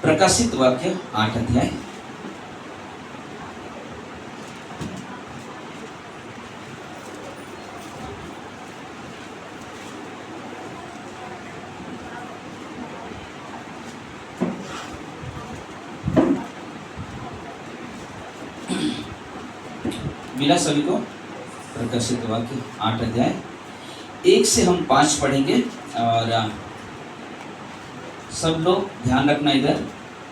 प्रकाशित वाक्य 8 अध्याय। मिला सभी को? प्रकाशित वाक्य 8 अध्याय 1 से हम 5 पढ़ेंगे और सब लोग ध्यान रखना इधर।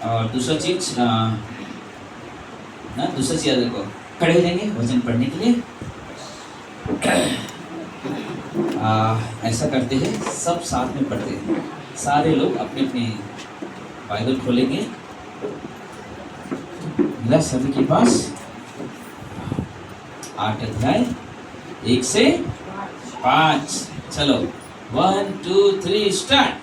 और दूसरा चीज देखो, खड़े हो जाएंगे वचन पढ़ने के लिए। ऐसा करते हैं, सब साथ में पढ़ते हैं। सारे लोग अपने अपने बाइबल खोलेंगे। मिला सभी के पास? 8 अध्याय 1 से 5। चलो 1 2 3 स्टार्ट।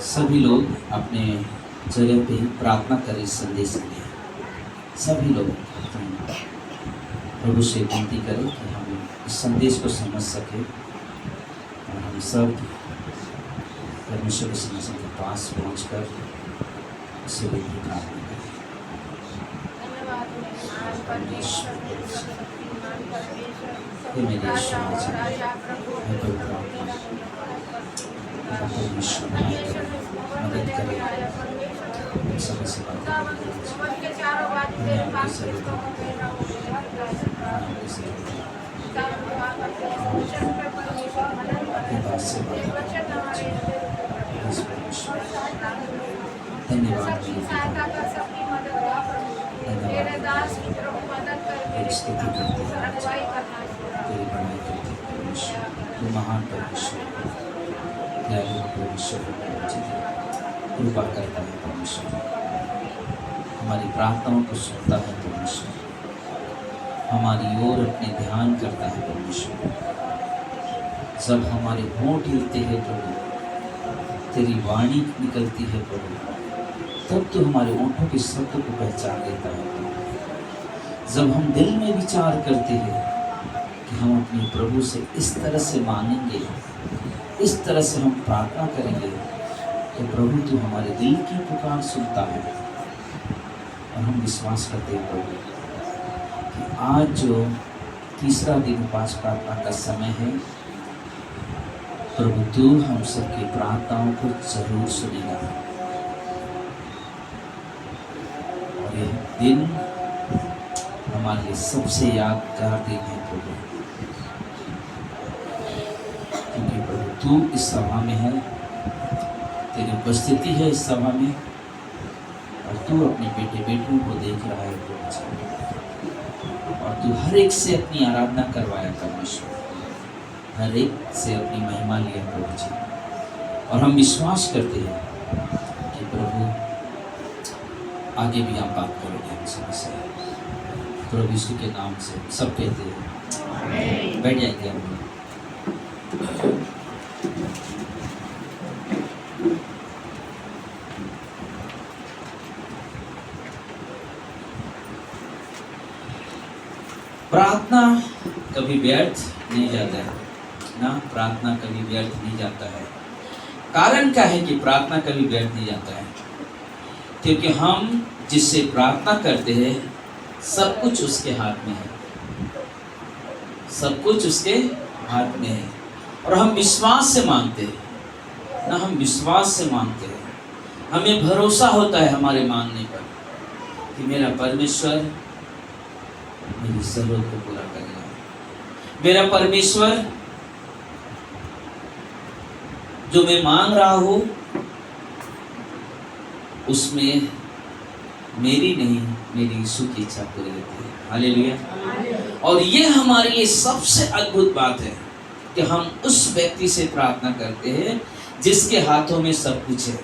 सभी लोग अपने जगह पे प्रार्थना करें इस संदेश के लिए। सभी लोग प्रभु से विनती करें कि हम इस संदेश को समझ सके और हम सब परमेश्वर के सिंहासन के पास पहुंचकर उसे विनती प्रार्थना करें। मेरे मदद करें समय से धन्यवाद। स्तुति करते हैं, तेरी बड़ाई करते हैं परमेश्वर। तू महान परमेश्वर, दयालु परमेश्वर, कृपा करता है परमेश्वर। हमारी प्रार्थनाओं को सुनता है परमेश्वर, हमारी ओर अपने ध्यान करता है परमेश्वर। जब हमारे होंठ हिलते हैं प्रभु, तेरी वाणी निकलती है प्रभु, तब तो हमारे होंठों के शब्द को पहचान लेता है प्रभु। जब हम दिल में विचार करते हैं कि हम अपने प्रभु से इस तरह से मांगेंगे, इस तरह से हम प्रार्थना करेंगे, तो प्रभु तू हमारे दिल की पुकार सुनता है। और हम विश्वास करते हैं प्रभु कि आज जो तीसरा दिन उपवास प्रार्थना का समय है, प्रभु तू हम सबकी प्रार्थनाओं को जरूर सुनेगा। और यह दिन हमारे लिए सबसे यादगार दिन है प्रभु, क्योंकि प्रभु तू इस सभा में है, तेरी उपस्थिति है इस सभा में, और तू अपने बेटे बेटियों को देख रहा है प्रभु। और तू हर एक से अपनी आराधना करवाया परमेश्वर, हर एक से अपनी महिमा लिया प्रभु जी। और हम विश्वास करते हैं कि प्रभु आगे भी आप बात करोगे हम सबसे। प्रभु यीशु के नाम से सब कहते हैं बैठ जाएंगे हम। प्रार्थना कभी व्यर्थ नहीं जाता है ना, प्रार्थना कभी व्यर्थ नहीं जाता है। कारण क्या है कि प्रार्थना कभी व्यर्थ नहीं जाता है? क्योंकि हम जिससे प्रार्थना करते हैं सब कुछ उसके हाथ में है, सब कुछ उसके हाथ में है। और हम विश्वास से मांगते हैं ना, हम विश्वास से मांगते हैं। हमें भरोसा होता है हमारे मांगने पर कि मेरा परमेश्वर मेरी जरूरत को पूरा करेगा, मेरा परमेश्वर, जो मैं मांग रहा हूं उसमें मेरी नहीं, मेरी यीशु की इच्छा पूरी होती है। हालेलुया। और ये हमारे लिए सबसे अद्भुत बात है कि हम उस व्यक्ति से प्रार्थना करते हैं जिसके हाथों में सब कुछ है।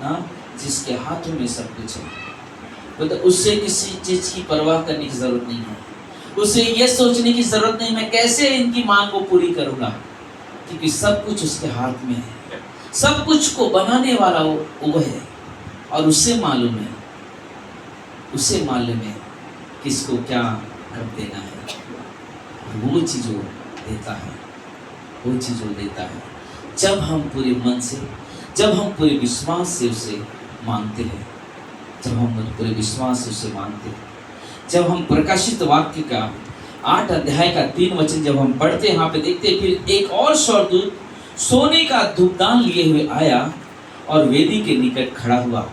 हाँ, जिसके हाथों में सब कुछ है, मतलब उससे किसी चीज की परवाह करने की जरूरत नहीं है। उसे ये सोचने की जरूरत नहीं मैं कैसे इनकी मांग को पूरी करूंगा, क्योंकि सब कुछ उसके हाथ में है। सब कुछ को बनाने वाला वो है और उसे मालूम है, उसे मालूम है किसको क्या कब देना है। वो चीज वो देता है, वो चीज वो देता है जब हम पूरे मन से, जब हम पूरे विश्वास से उसे मांगते हैं, जब हम पूरे विश्वास से उसे मांगते हैं। जब हम प्रकाशित वाक्य का 8 अध्याय का 3 वचन जब हम पढ़ते हैं, यहाँ पे देखते हैं, फिर एक और स्वर्गदूत सोने का धूपदान लिए हुए आया और वेदी के निकट खड़ा हुआ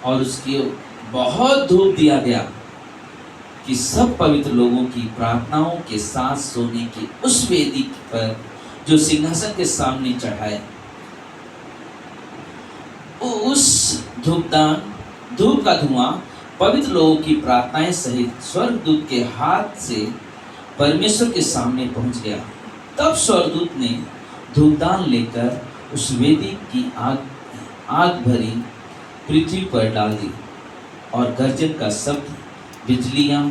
और उसकी बहुत धूप दिया गया कि सब पवित्र लोगों की प्रार्थनाओं के साथ सोने की उस वेदी पर जो सिंहासन के सामने चढ़ाए, उस धूप का धुआं पवित्र लोगों की प्रार्थनाएं सहित स्वर्गदूत के हाथ से परमेश्वर के सामने पहुंच गया। तब स्वर्गदूत ने धूपदान लेकर उस वेदी की आग भरी पृथ्वी पर डाल दी और गर्जन का शब्द, बिजलियां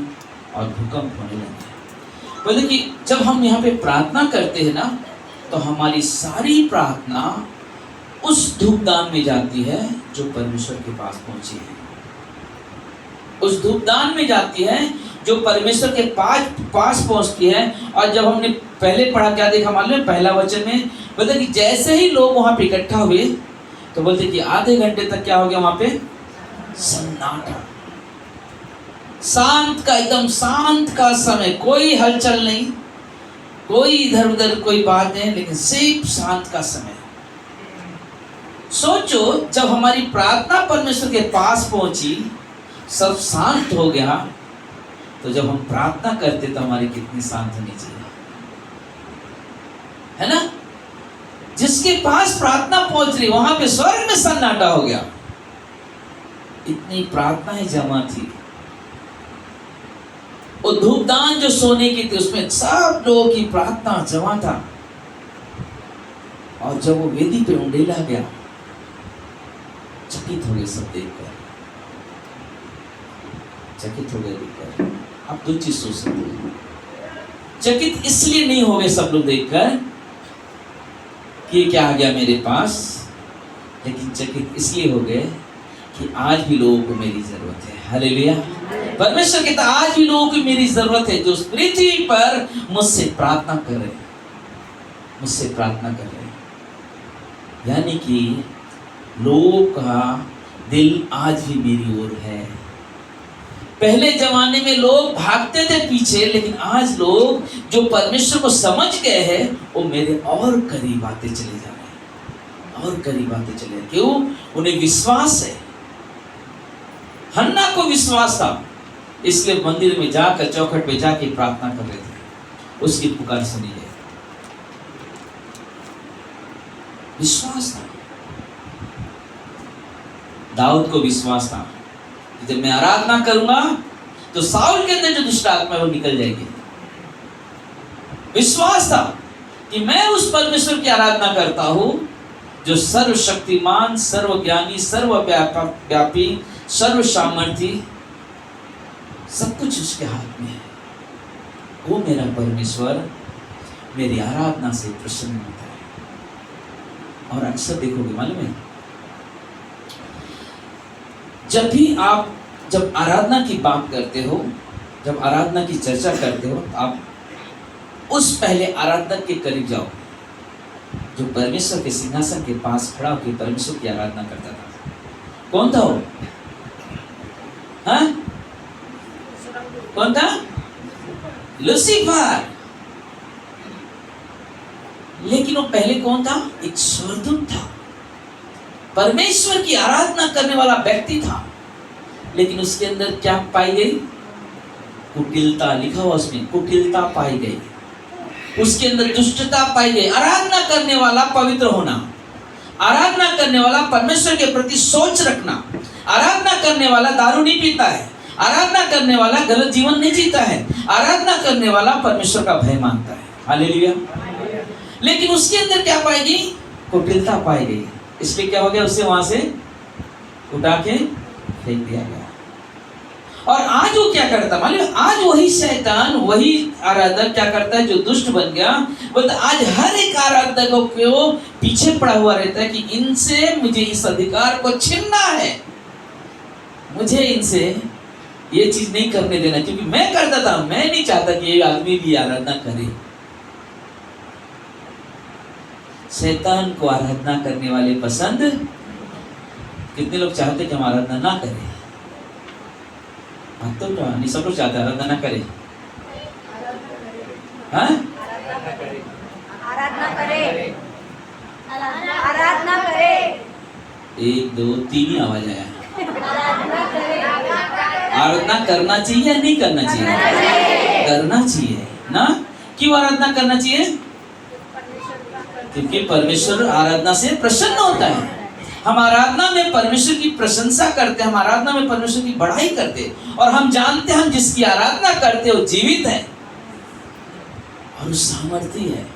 और भूकंप होने लगे। बोले कि जब हम यहाँ पे प्रार्थना करते हैं ना, तो हमारी सारी प्रार्थना उस धूपदान में जाती है जो परमेश्वर के पास पहुंची है। उस धूपदान में जाती है जो परमेश्वर के पास पहुंचती है। और जब हमने पहले पढ़ा, क्या देखा मालूम है? पहला वचन में बोलते कि जैसे ही लोग वहां पे इकट्ठा हुए तो बोलते कि आधे घंटे तक क्या हो गया वहां पे? सन्नाटा, शांत का, एकदम शांत का समय, कोई हलचल नहीं, कोई इधर उधर कोई बात नहीं, लेकिन सिर्फ शांत का समय। सोचो, जब हमारी प्रार्थना परमेश्वर के पास पहुंची, सब शांत हो गया, तो जब हम प्रार्थना करते तो हमारी कितनी शांत होनी चाहिए, है ना? जिसके पास प्रार्थना पहुंच रही वहां पे स्वर्ग में सन्नाटा हो गया। इतनी प्रार्थनाएं जमा थी। वो धूपदान जो सोने की थी उसमें सब लोगों की प्रार्थना जमा था। और जब वो वेदी पे उंडेला गया, चकित हो गए सब देखकर, चकित हो गए देखकर। आप दो चीज सोच सकते हो। चकित इसलिए नहीं हो गए सब लोग देखकर कि क्या आ गया मेरे पास, लेकिन चकित इसलिए हो गए कि आज भी लोगों को मेरी जरूरत है। हालेलुया। परमेश्वर कहता आज भी लोगों को मेरी जरूरत है, जो पृथ्वी पर मुझसे प्रार्थना कर रहे, मुझसे प्रार्थना कर रहे। यानी कि लोगों का दिल आज भी मेरी ओर है। पहले जमाने में लोग भागते थे पीछे, लेकिन आज लोग जो परमेश्वर को समझ गए हैं वो मेरे और करीब आते चले जा रहे हैं, और करीब आते चले। क्यों? उन्हें विश्वास है। हन्ना को विश्वास था, इसलिए मंदिर में जाकर, चौखट पे जाके प्रार्थना कर रहे थे, उसकी पुकार सुनी गई। विश्वास था। दाऊद को विश्वास था कि जब मैं आराधना करूंगा तो साउल के अंदर जो दुष्ट आत्मा है वो निकल जाएगी। विश्वास था कि मैं उस परमेश्वर की आराधना करता हूं जो सर्वशक्तिमान, सर्वज्ञानी, सर्वव्यापी, सर्व सामर्थी, सब कुछ उसके हाथ में है। वो मेरा परमेश्वर मेरी आराधना से प्रसन्न होता है। और अक्सर देखोगे, मालूम है, जब भी आप जब आराधना की बात करते हो, जब आराधना की चर्चा करते हो, आप उस पहले आराधना के करीब जाओ जो परमेश्वर के सिंहासन के पास खड़ा होकर परमेश्वर की आराधना करता था। कौन था वो? हाँ? कौन था? लूसीफर। लेकिन वो पहले कौन था? एक स्वर्गदूत था, परमेश्वर की आराधना करने वाला व्यक्ति था। लेकिन उसके अंदर क्या पाई गई? कुटिलता। लिखा हुआ उसमें, कुटिलता पाई गई। उसके अंदर दुष्टता पाई गई। आराधना करने वाला पवित्र होना, आराधना करने वाला परमेश्वर के प्रति सोच रखना, आराधना करने वाला दारू नहीं पीता है, आराधना करने वाला गलत जीवन नहीं जीता है, आराधना करने वाला परमेश्वर का भय मानता है। हालेलुया। लेकिन उसके अंदर क्या पाएगी? कुटिलता पाई गई, इसलिए क्या हो गया, उससे वहां से उठा के फेंक दिया गया। और आज वो क्या करता मालूम? आज वही शैतान, वही आराधक क्या करता है जो दुष्ट बन गया, वो तो आज हर एक आराधकों को पीछे पड़ा हुआ रहता है कि इनसे मुझे इस अधिकार को छीनना है, मुझे इनसे ये चीज नहीं करने देना, क्योंकि मैं करता था, मैं नहीं चाहता कि ये आदमी भी आराधना करे। शैतान को आराधना करने वाले पसंद, कितने लोग चाहते कि हम आराधना ना करें? तो नहीं, सब लोग चाहते आराधना ना करें। हाँ? आराधना करे, आराधना करे। 1 2 3 ही आवाज आया। आराधना करना चाहिए या नहीं करना चाहिए? करना चाहिए ना। क्यों आराधना करना चाहिए? क्योंकि परमेश्वर आराधना से प्रसन्न होता है। हम आराधना में परमेश्वर की प्रशंसा करते हैं, हम आराधना में परमेश्वर की बढ़ाई करते हैं, और हम जानते हैं हम जिसकी आराधना करते हैं वो जीवित है और वो सामर्थी है,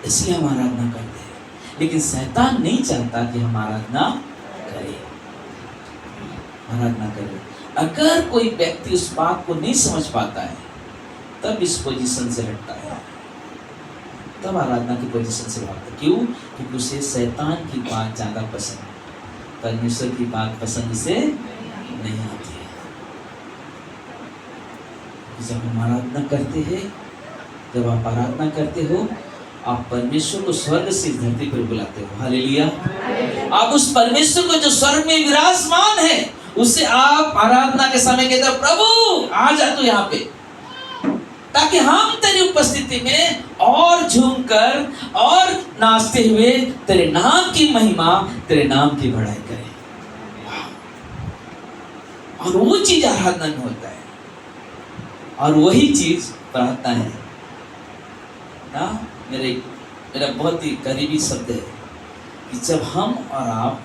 इसलिए हम आराधना करते हैं। लेकिन शैतान नहीं चाहता कि हम आराधना करें, आराधना करें। अगर कोई व्यक्ति उस बात को नहीं समझ पाता है, तब इस पोजीशन से हटता है, तब आराधना की पोजीशन से भागता है। क्यों? क्योंकि उसे शैतान की बात ज्यादा पसंद है, परमेश्वर की बात पसंद से नहीं आती है। जब हम आराधना करते हैं, जब आप आराधना करते हो, आप परमेश्वर को स्वर्ग से धरती पर बुलाते हो। हालेलुया। आप उस परमेश्वर को जो स्वर्ग में विराजमान है, उससे आप आराधना के समय कहते हो, प्रभु आ जा तू यहाँ पे, ताकि हम तेरी उपस्थिति में और झूमकर और नाचते हुए तेरे नाम की महिमा, तेरे नाम की बढ़ाई करें। और वो चीज आराधना में होता है, और वही चीज प्रार्थना है ना। मेरा बहुत ही करीबी शब्द है कि जब हम और आप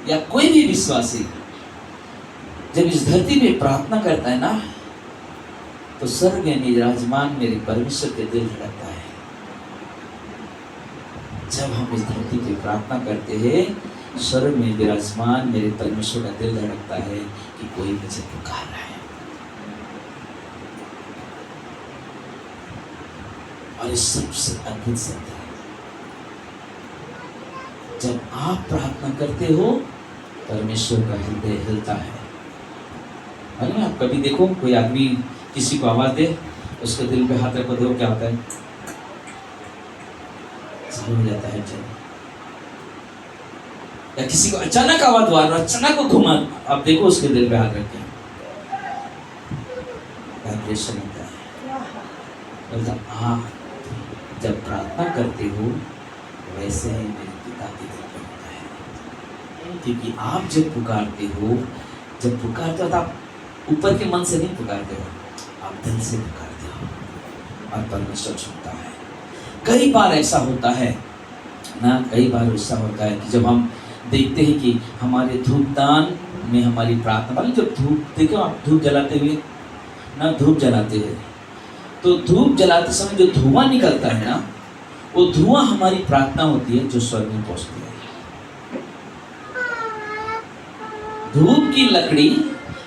या कोई भी विश्वासी जब इस धरती में प्रार्थना करता है ना, तो स्वर्ग में विराजमान मेरे परमेश्वर के दिल धड़कता है। जब हम इस धरती पे प्रार्थना करते हैं, स्वर्ग में विराजमान मेरे परमेश्वर का दिल धड़कता है कि कोई मुझे पुकार रहा है। और इस सबसे अद्भुत सत्य है, जब आप प्रार्थना करते हो, परमेश्वर का हृदय हिलता है। आप कभी देखो, कोई आदमी किसी को आवाज दे, उसके दिल पे हाथ रखो, देखो क्या होता है, चालू हो जाता है चल। या किसी को अचानक आवाज हुआ, अचानक वो घुमा, आप देखो उसके दिल पे हाथ रख के वाइब्रेशन होता है। मतलब आप जब प्रार्थना करते हो, वैसे ही मेरे पिता के दिल पे होता है। क्योंकि आप जब पुकारते हो, तो आप ऊपर के मन से नहीं पुकारते हो, आप दिल से पुकारते हो, और परमेश्वर सुनता है। कई बार ऐसा होता है ना, कई बार ऐसा होता है कि जब हम देखते हैं कि हमारे धूपदान में हमारी प्रार्थना, मतलब जब धूप, देखो आप धूप जलाते हुए ना, धूप जलाते हैं तो धूप जलाते समय जो धुआं निकलता है ना, वो धुआं हमारी प्रार्थना होती है जो स्वर्ग में पहुंचती है। धूप की लकड़ी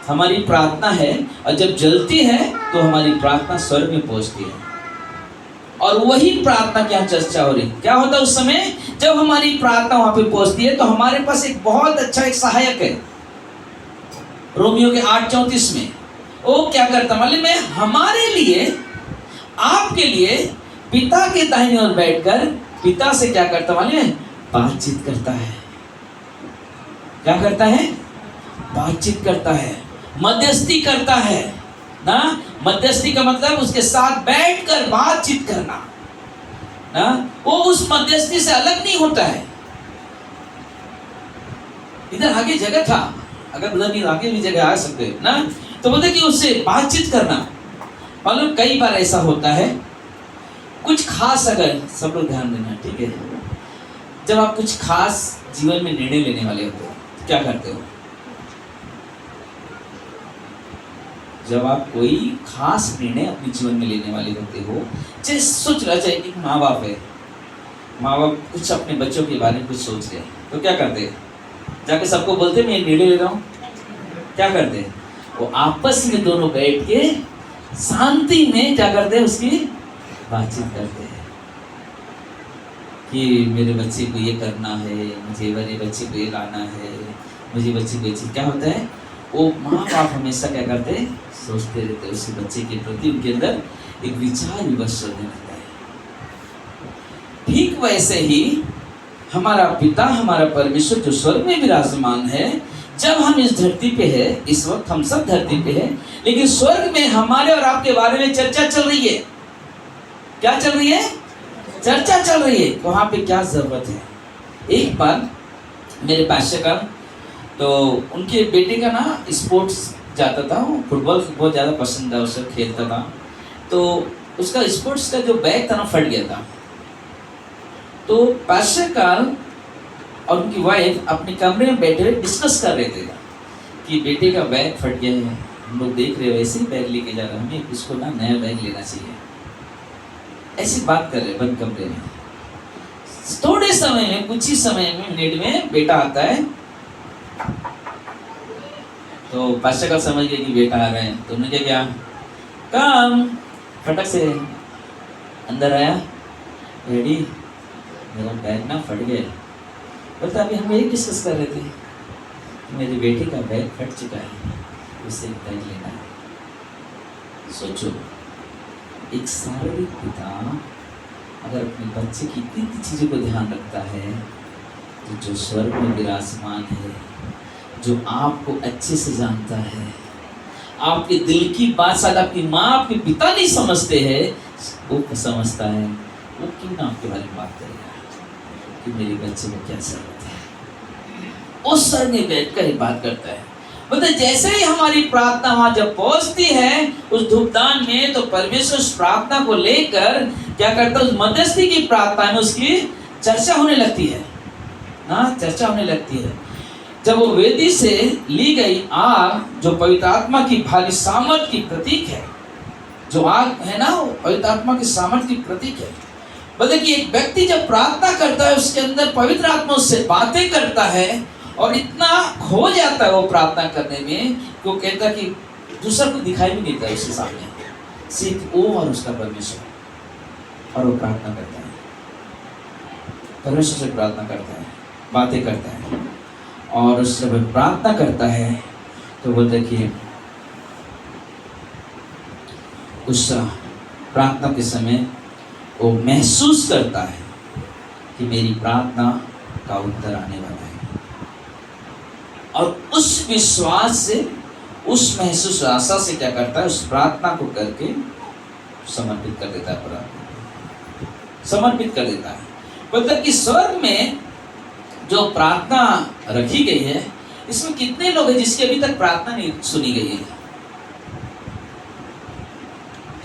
हमारी प्रार्थना है, और जब जलती है तो हमारी प्रार्थना स्वर्ग में पहुंचती है। और वही प्रार्थना की यहाँ चर्चा हो रही। क्या होता है उस समय जब हमारी प्रार्थना वहां पे पहुंचती है, तो हमारे पास एक बहुत अच्छा एक सहायक है। रोमियो के 8:34 में वो क्या करता मालूम है? हमारे लिए, आपके लिए पिता के दाहिने ओर बैठकर पिता से क्या करता मालूम है? बातचीत करता है। क्या करता है? बातचीत करता है, मध्यस्थी करता है ना। मध्यस्थी का मतलब उसके साथ बैठकर बातचीत करना ना। वो उस मध्यस्थी से अलग नहीं होता है। इधर आगे जगह था, अगर उधर आगे भी जगह आ सकते हैं ना, तो बोलते कि उससे बातचीत करना। मालूम कई बार ऐसा होता है कुछ खास, अगर सब लोग ध्यान देना, ठीक है, जब आप कुछ खास जीवन में निर्णय लेने वाले होते हो तो क्या करते हो? जब आप कोई खास निर्णय अपने जीवन में लेने वाले होते हो, जैसे सोच रहा, चाहे एक माँ बाप है, माँ बाप कुछ अपने बच्चों के बारे में कुछ सोच रहे हैं, तो क्या करते हैं? जाके सबको बोलते मैं निर्णय ले रहा हूँ? क्या करते हैं? वो आपस में दोनों बैठ के शांति में क्या करते हैं, उसकी बातचीत करते हैं कि मेरे बच्चे को ये करना है, मुझे मेरे बच्चे को ये लाना है, मुझे बच्चे को ये चीज, क्या होता है, वो माँ बाप हमेशा क्या करते हैं, सोचते रहते हैं उसी बच्चे के प्रति, उनके अंदर एक विचार विमर्श होने लगता है। ठीक वैसे ही हमारा पिता, हमारा परमेश्वर जो स्वर्ग में विराजमान है, जब हम इस धरती पे है, इस वक्त हम सब धरती पे है, लेकिन स्वर्ग में हमारे और आपके बारे में चर्चा चल रही है। क्या चल रही है? चर्चा चल रही है। वहां पे क्या जरूरत है? एक बार मेरे पास्टर का, तो उनके बेटे का ना स्पोर्ट्स जाता था, फुटबॉल बहुत ज़्यादा पसंद था, उससे खेलता था, तो उसका स्पोर्ट्स का जो बैग था ना फट गया था। तो पास्टर कार्ल और उनकी वाइफ अपने कमरे में बैठे हुए डिस्कस कर रहे थे कि बेटे का बैग फट गया है, हम लोग देख रहे हो ऐसे ही बैग लेके जा रहे हैं, हमें उसको ना नया बैग लेना चाहिए, ऐसी बात कर रहे बंद कमरे में। थोड़े समय में, कुछ ही समय में, मिनट में बेटा आता है, तो पास्टर कार्ल समझ गए कि बेटा आ रहे हैं, तो उन्होंने क्या, काम फटक से अंदर आया, डैडी मेरा बैग ना फट गया। बोलता अभी हम यही डिस्कस कर रहे थे, मेरे बेटे का बैग फट चुका है, उसे बैग लेना है। सोचो, एक शारीरिक पिता अगर अपने बच्चे की इतनी चीज़ों को ध्यान रखता है, तो जो स्वर्ग में विराजमान है, जो आपको अच्छे से जानता है, आपके दिल की बात शायद आपकी माँ, आपके पिता नहीं समझते हैं, वो समझता है, वो क्यों ना आपके बारे में बात करेगा कि मेरे बच्चे को क्या जरूरत है। उस सर ने बैठकर ही बात करता है। मतलब जैसे ही हमारी प्रार्थना वहां जब पहुंचती है उस धूपदान में, तो परमेश्वर उस प्रार्थना को लेकर क्या करता है, उस मध्यस्थी की प्रार्थना में उसकी चर्चा होने लगती है ना, चर्चा होने लगती है। जब वो वेदी से ली गई आग, जो पवित्र आत्मा की भारी सामर्थ की प्रतीक है, जो आग है ना, वो पवित्र आत्मा की सामर्थ की प्रतीक है। मतलब कि एक व्यक्ति जब प्रार्थना करता है, उसके अंदर पवित्र आत्मा उससे बातें करता है और इतना खो जाता है वो प्रार्थना करने में कि वो कहता कि दूसरा को दिखाई भी नहीं देता उसके सामने, सिर्फ वो और उसका परमेश्वर, और वो प्रार्थना करता है, परमेश्वर से प्रार्थना करता है, बातें करता है, और उससे जब प्रार्थना करता है तो बोलते कि उस प्रार्थना के समय वो महसूस करता है कि मेरी प्रार्थना का उत्तर आने वाला है, और उस विश्वास से, उस महसूस आशा से क्या करता है, उस प्रार्थना को करके समर्पित कर देता है, प्रार्थना समर्पित कर देता है। मतलब कि स्वर्ग में जो प्रार्थना रखी गई है, इसमें कितने लोग हैं जिसकी अभी तक प्रार्थना नहीं सुनी गई है?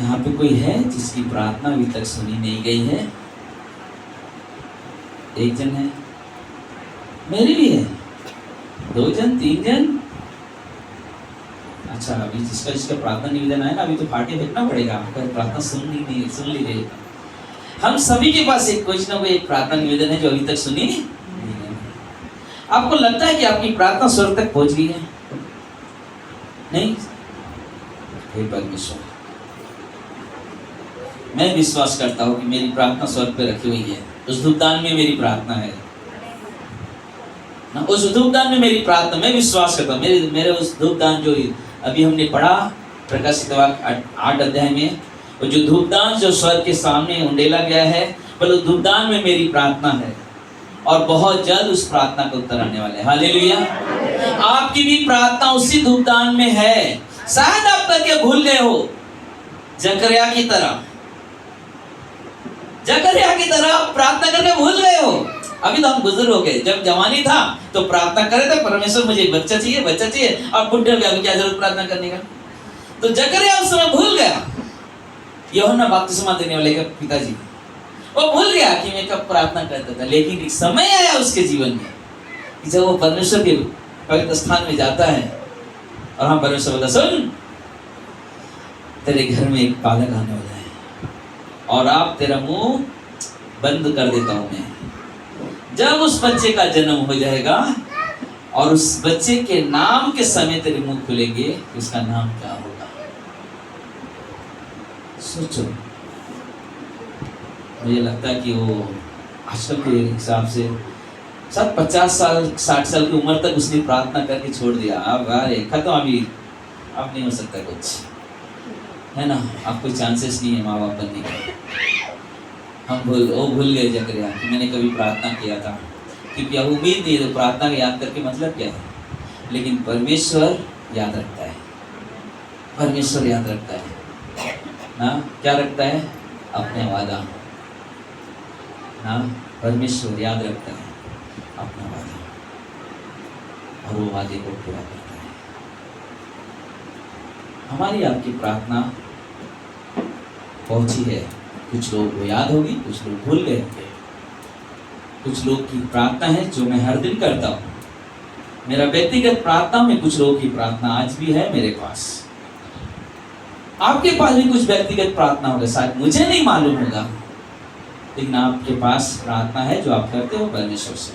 यहाँ पे कोई है जिसकी प्रार्थना अभी तक सुनी नहीं गई है? एक जन है, मेरी भी है, 2 जन, 3 जन। अच्छा, अभी जिसका प्रार्थना निवेदन है ना, अभी तो फाटे फेंकना पड़ेगा, आपका प्रार्थना सुन लीजिए। हम सभी के पास एक कुछ ना कोई एक प्रार्थना निवेदन है जो अभी तक सुनी नहीं। आपको लगता है कि आपकी प्रार्थना स्वर्ग तक पहुंच गई है? नहीं। हे परमेश्वर, मैं विश्वास करता हूँ कि मेरी प्रार्थना स्वर्ग पे रखी हुई है, उस धूपदान में मेरी प्रार्थना है ना, उस धूपदान में मेरी प्रार्थना, मैं विश्वास करता हूँ। मेरे उस धूपदान जो अभी हमने पढ़ा प्रकाशित वाक्य 8 अध्याय में, वो जो धूपदान जो स्वर्ग के सामने उंडेला गया है, बोलो धूपदान में मेरी प्रार्थना है, और बहुत जल्द उस प्रार्थना का उत्तर आने वाले हैं। हालेलुया। आपकी भी प्रार्थना उसी धूपदान में है। शायद आप करके भूल गए हो, जकरिया की तरह प्रार्थना करके भूल गए हो। अभी तो हम बुजुर्ग हो गए, जब जवानी था तो प्रार्थना करे थे, परमेश्वर मुझे बच्चा चाहिए। अब बुढ़े हो गए, अभी क्या जरूरत प्रार्थना करने का? तो जकरिया उस समय भूल गया, यूहन्ना बपतिस्मा देने वाले का पिताजी, वो भूल गया कि मैं कब प्रार्थना करता था, लेकिन एक समय आया उसके जीवन में कि जब वो परमेश्वर के पवित्र स्थान में जाता है और हम परमेश्वर बोला, सुन तेरे घर में एक बालक आने वाला है और आप तेरा मुंह बंद कर देता हूं मैं। जब उस बच्चे का जन्म हो जाएगा और उस बच्चे के नाम के समय तेरे मुंह खुलेंगे, उसका नाम क्या होगा? सोचो। मुझे लगता है कि वो आजकल के हिसाब से सब 50 साल 60 साल की उम्र तक उसने प्रार्थना करके छोड़ दिया। अब खत्म, अभी अब नहीं हो सकता कुछ, है ना? अब कोई चांसेस नहीं है माँ बाप बनने का। वो भूल गए जकरिया कि मैंने कभी प्रार्थना किया था, क्योंकि अब उम्मीद नहीं है। तो प्रार्थना याद करके मतलब क्या है? लेकिन परमेश्वर याद रखता है, परमेश्वर याद रखता है ना। क्या रखता है? अपने वादा ना। परमेश्वर याद रखता है अपना वादा और वो वादे को पूरा करता है। हमारी आपकी प्रार्थना पहुंची है, कुछ लोग को याद होगी, कुछ लोग भूल गए होंगे। कुछ लोग की प्रार्थना है जो मैं हर दिन करता हूँ, मेरा व्यक्तिगत प्रार्थना में कुछ लोगों की प्रार्थना आज भी है मेरे पास। आपके पास भी कुछ व्यक्तिगत प्रार्थना होगा, शायद मुझे नहीं मालूम होगा, लेकिन आपके पास प्रार्थना है जो आप करते हो परमेश्वर से,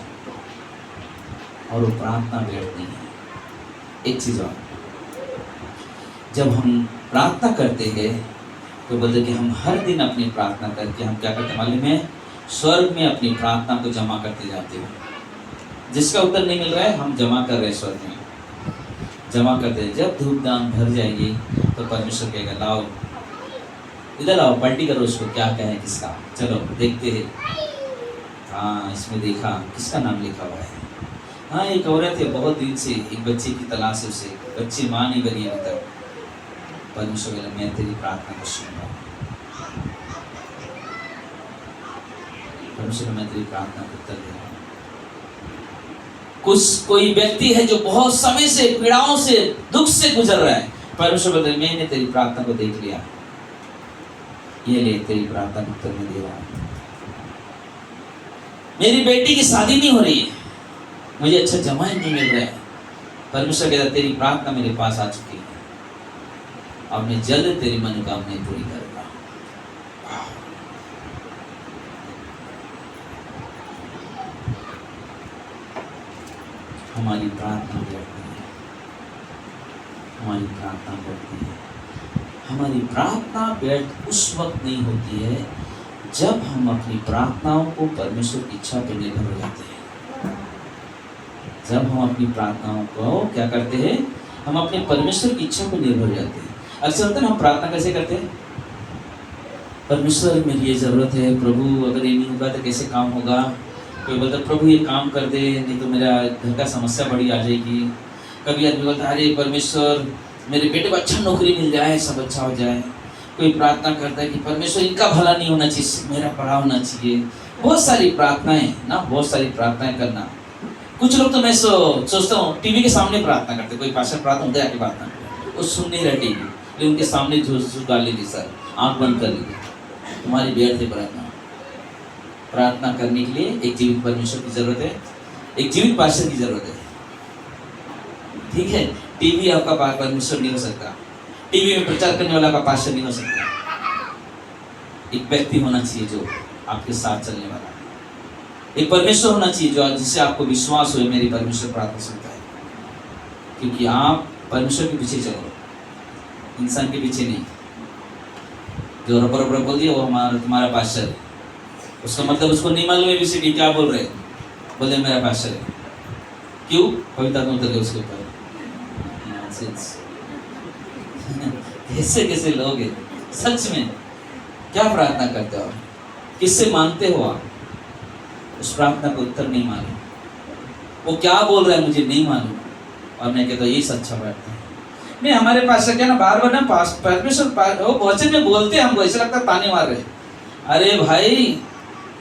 और वो प्रार्थना व्यर्थ नहीं है। एक चीज और, जब हम प्रार्थना करते हैं तो बोलते कि हम हर दिन अपनी प्रार्थना करके हम क्या करते मालूम है? स्वर्ग में अपनी प्रार्थना को जमा करते जाते हैं। जिसका उत्तर नहीं मिल रहा है हम जमा कर रहे हैं, स्वर्ग में जमा करते हैं। जब धूपदान भर जाएगी तो परमेश्वर कहेगा, लाओ इधर आओ, पलटी करो उसको, क्या है किसका, चलो देखते हैं। हाँ, इसमें देखा किसका नाम लिखा हुआ है। हाँ, एक औरत है, बहुत दिन से एक बच्चे की तलाश है, उसे बच्ची माँ नहीं बनी अभी तक। परमेश्वर बोला, मैं तेरी प्रार्थना को सुनूंगा। परमेश्वर, मैं तेरी प्रार्थना को उत्तर दूंगा। कोई व्यक्ति है जो बहुत समय से पीड़ाओं से दुख से गुजर रहा है, परमेश्वर बोलते मैंने तेरी प्रार्थना को देख लिया, ये ले तेरी प्रार्थना को उत्तर में दे रहा हूं। मेरी बेटी की शादी नहीं हो रही है, मुझे अच्छा जमाई नहीं मिल रहा है, परमेश्वर कहता तेरी प्रार्थना मेरे पास आ चुकी है, अब मैं जल्द तेरी मनोकामनाएं पूरी करूंगा। हमारी प्रार्थना बढ़ती है, हमारी प्रार्थना बढ़ती है। हमारी प्रार्थना व्यर्थ उस वक्त नहीं होती है जब हम अपनी प्रार्थनाओं को परमेश्वर की इच्छा पर निर्भर हो जाते हैं। जब हम अपनी प्रार्थनाओं को क्या करते हैं? हम अपने परमेश्वर की इच्छा पर निर्भर हो जाते हैं। अक्सर होता है हम प्रार्थना कैसे करते हैं? परमेश्वर मेरी ये ज़रूरत है प्रभु, अगर ये नहीं होगा तो कैसे काम होगा? कोई बोलता प्रभु ये काम कर दे, नहीं तो मेरा घर का समस्या बड़ी आ जाएगी। कभी आदमी बोलता अरे परमेश्वर मेरे बेटे को अच्छा नौकरी मिल जाए, सब अच्छा हो जाए। कोई प्रार्थना करता है कि परमेश्वर इनका भला नहीं होना चाहिए, मेरा भला होना चाहिए। बहुत सारी प्रार्थनाएं ना, बहुत सारी प्रार्थनाएं करना। कुछ लोग तो मैं सोचता हूँ टीवी के सामने प्रार्थना करते, कोई पास्टर प्रार्थना होता है प्रार्थना करते, वो सुन नहीं रहा टीवी, लेकिन उनके सामने झूठ डाल लीजिए, सर आँख बंद कर लीजिए, तुम्हारी व्यर्थ है प्रार्थना। प्रार्थना करने के लिए एक जीवित परमेश्वर की जरूरत है, एक जीवित पास्टर की जरूरत है, ठीक है? टीवी आपका परमेश्वर नहीं हो सकता, टीवी में प्रचार करने वाला का पास्टर नहीं हो सकता। एक व्यक्ति होना चाहिए जो आपके साथ चलने वाला, एक परमेश्वर होना चाहिए जो जिससे आपको विश्वास हो मेरी परमेश्वर प्रार्थना सुनता है, क्योंकि आप परमेश्वर के पीछे चलो, इंसान के पीछे नहीं। जो रबर रबर बोल दिया वो तुम्हारा पास्टर है, उसका मतलब उसको नहीं मालूम एबीसीडी क्या बोल रहे, बोले मेरा पास्टर है। क्यों? पवित्र आत्मा उतर गया उसके ऊपर। कैसे कैसे लोग हैं सच में। क्या प्रार्थना करते हो, किससे मांगते हो आप? उस प्रार्थना को उत्तर नहीं मालूम, वो क्या बोल रहा है मुझे नहीं मालूम, और मैं कहता ये सच्चा प्रार्थना है। नहीं, हमारे पास क्या ना बार बार ना परमेश्वर वो वचन में बोलते हैं, हमको ऐसा लगता है ताने मार रहे। अरे भाई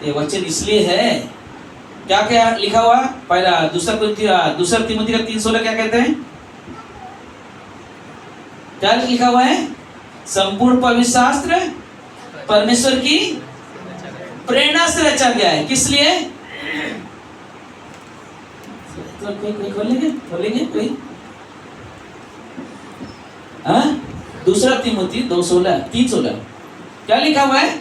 ये वचन इसलिए है, क्या क्या लिखा हुआ? पहला दूसरा तिमोथी का 3:16 क्या कहते हैं? क्या लिखा हुआ है? संपूर्ण पवित्र शास्त्र परमेश्वर की प्रेरणा से रचा गया है। किस लिए? तो कोई खोलेंगे कोई? दूसरा तिमोथी 2:16 क्या लिखा हुआ है?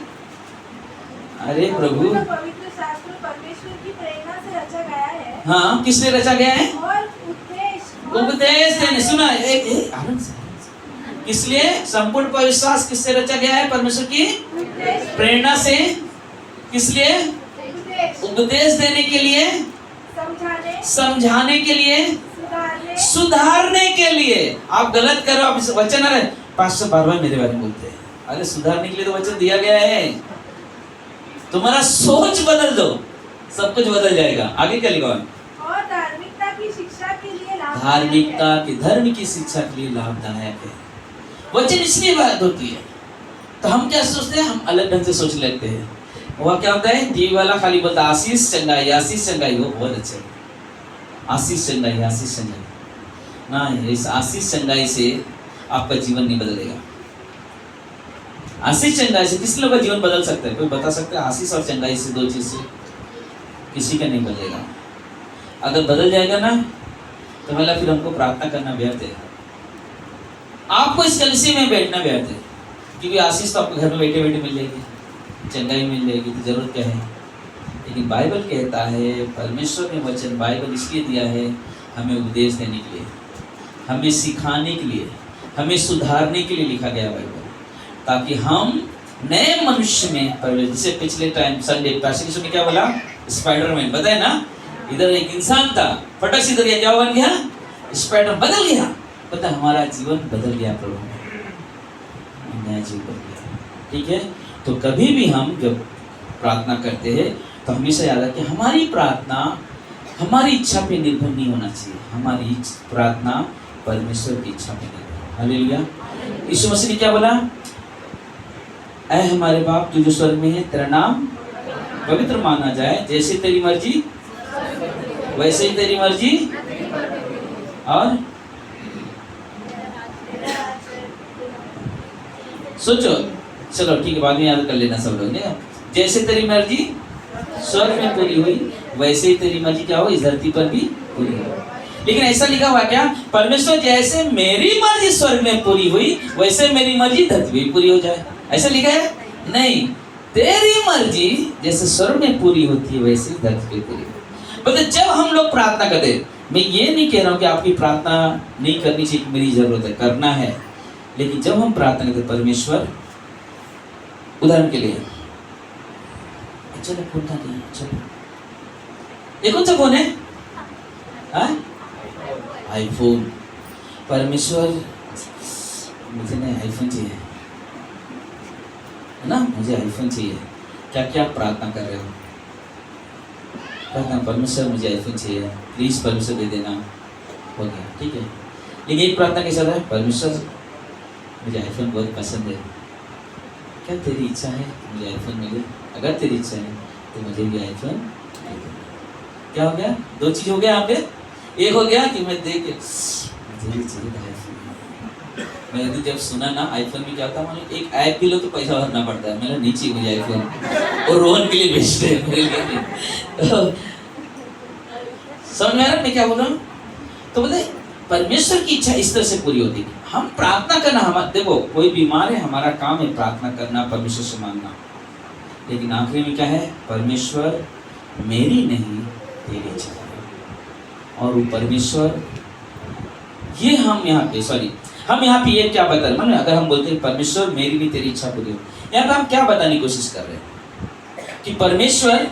अरे प्रभु, पवित्र शास्त्र परमेश्वर की प्रेरणा से रचा गया है। हाँ, किसने रचा गया है? और उपदेश देने। सुना एक आनंद से। इसलिए संपूर्ण पवित्रशास्त्र किससे रचा गया है? परमेश्वर की प्रेरणा से। किस लिए? उपदेश देने के लिए, समझाने के लिए, सुधारने के लिए। आप गलत करो, आप इस वचन अरे पास्टर बार-बार मेरे बारे में बोलते हैं। अरे सुधारने के लिए तो वचन दिया गया है। तुम्हारा सोच बदल दो, सब कुछ बदल जाएगा। आगे क्या लिखा है? और धार्मिकता की शिक्षा के लिए धर्म की शिक्षा के लिए लाभदायक है। वचन इसलिए बात होती है। तो हम क्या सोचते हैं? हम अलग ढंग से सोच लेते हैं। वह क्या होता है? टीवी वाला खाली बोलता आशीष चंगाई, आशीष चंगाई। वो बहुत अच्छा है, आशीष चंगाई, आशीष चंगाई ना। इस आशीष चंगाई से आपका जीवन नहीं बदलेगा। आशीष चंगाई से किस लोग का जीवन बदल सकता है? कोई बता सकता है? आशीष और चंगाई से, दो चीज से किसी का नहीं बदलेगा। अगर बदल जाएगा ना तो मतलब फिर हमको प्रार्थना करना व्यर्थ है। आपको इस कलसी में बैठना व्यर्थ है, क्योंकि आशीष तो आपको घर में बैठे बैठे मिल जाएगी, चंगाई मिल जाएगी, तो जरूरत क्या है? लेकिन बाइबल कहता है, परमेश्वर ने वचन बाइबल इसलिए दिया है हमें उपदेश देने के लिए, हमें सिखाने के लिए, हमें सुधारने के लिए लिखा गया बाइबल, ताकि हम नए मनुष्य में प्रवेश। जैसे पिछले टाइम संडे पास्टर ने क्या बोला? स्पाइडरमैन, बताए ना? इधर एक इंसान था, फटक से इधर गया, क्या बन गया? स्पाइडर बदल गया। पता हमारा जीवन बदल गया प्रभु, नया जीवन बदल गया। ठीक है, तो कभी भी हम जब प्रार्थना करते हैं तो हमेशा याद रखें, हमारी प्रार्थना हमारी इच्छा पे निर्भर नहीं होना चाहिए। हमारी प्रार्थना परमेश्वर की इच्छा पे निर्भर। हालेलुया। यीशु मसीह ने क्या बोला? ऐ हमारे बाप तू जो स्वर्ग में है, तेरा नाम पवित्र माना जाए, जैसे तेरी मर्जी वैसे ही तेरी मर्जी। और सोचो, चलो ठीक है, बाद में याद कर लेना सब लोग ने। जैसे तेरी मर्जी स्वर्ग में पूरी हुई, वैसे ही तेरी मर्जी क्या हो इस धरती पर भी पूरी हो। लेकिन ऐसा लिखा हुआ क्या? परमेश्वर जैसे मेरी मर्जी स्वर्ग में पूरी हुई, वैसे मेरी मर्जी धरती में पूरी हो जाए। ऐसा लिखा है? नहीं, तेरी मर्जी जैसे स्वर्ग में पूरी होती है, वैसे धरती पे पूरी हो। मतलब जब हम लोग प्रार्थना करते, मैं ये नहीं कह रहा हूँ कि आपकी प्रार्थना नहीं करनी चाहिए, मेरी जरूरत है, करना है। लेकिन जब हम प्रार्थना करते परमेश्वर, उदाहरण के लिए चलो फोन था, चलो ये कौन सा फोन है? आईफोन। परमेश्वर मुझे नहीं आईफोन चाहिए, है ना? मुझे आईफोन चाहिए। क्या क्या प्रार्थना कर रहे हो? प्रार्थना, परमेश्वर मुझे आईफोन चाहिए, प्लीज परमेश्वर दे देना। हो गया, ठीक है। लेकिन एक प्रार्थना कैसा था? परमेश्वर मुझे आईफोन बहुत पसंद है, क्या तेरी इच्छा है मुझे आईफोन मिले? अगर तेरी इच्छा है तो मुझे भी आईफोन दे देना। क्या हो गया? दो चीज हो गया यहाँ पे। एक हो गया कि मैं देख मुझे भी चाहिए आईफोन। मैंने जब सुना ना आईफोन में क्या होता है, मतलब एक ऐप के लो तो पैसा भरना पड़ता है। मैंने नहीं चाहिए मुझे आईफोन, और रोहन के लिए बेस्ट है, मेरे लिए नहीं। समझ में आ रहा मैं क्या बोल रहा हूँ? तो बोले परमेश्वर की इच्छा इस तरह से पूरी होती है। हम प्रार्थना करना, हमारा देखो कोई बीमार है, हमारा काम है प्रार्थना करना, परमेश्वर से मांगना। लेकिन आखिरी में क्या है? परमेश्वर मेरी नहीं तेरी इच्छा है। और वो परमेश्वर, ये हम यहाँ पे ये क्या बता रहे? मतलब अगर हम बोलते हैं परमेश्वर मेरी भी तेरी इच्छा पूरी हो, यहाँ पे हम क्या बताने की कोशिश कर रहे हैं? कि परमेश्वर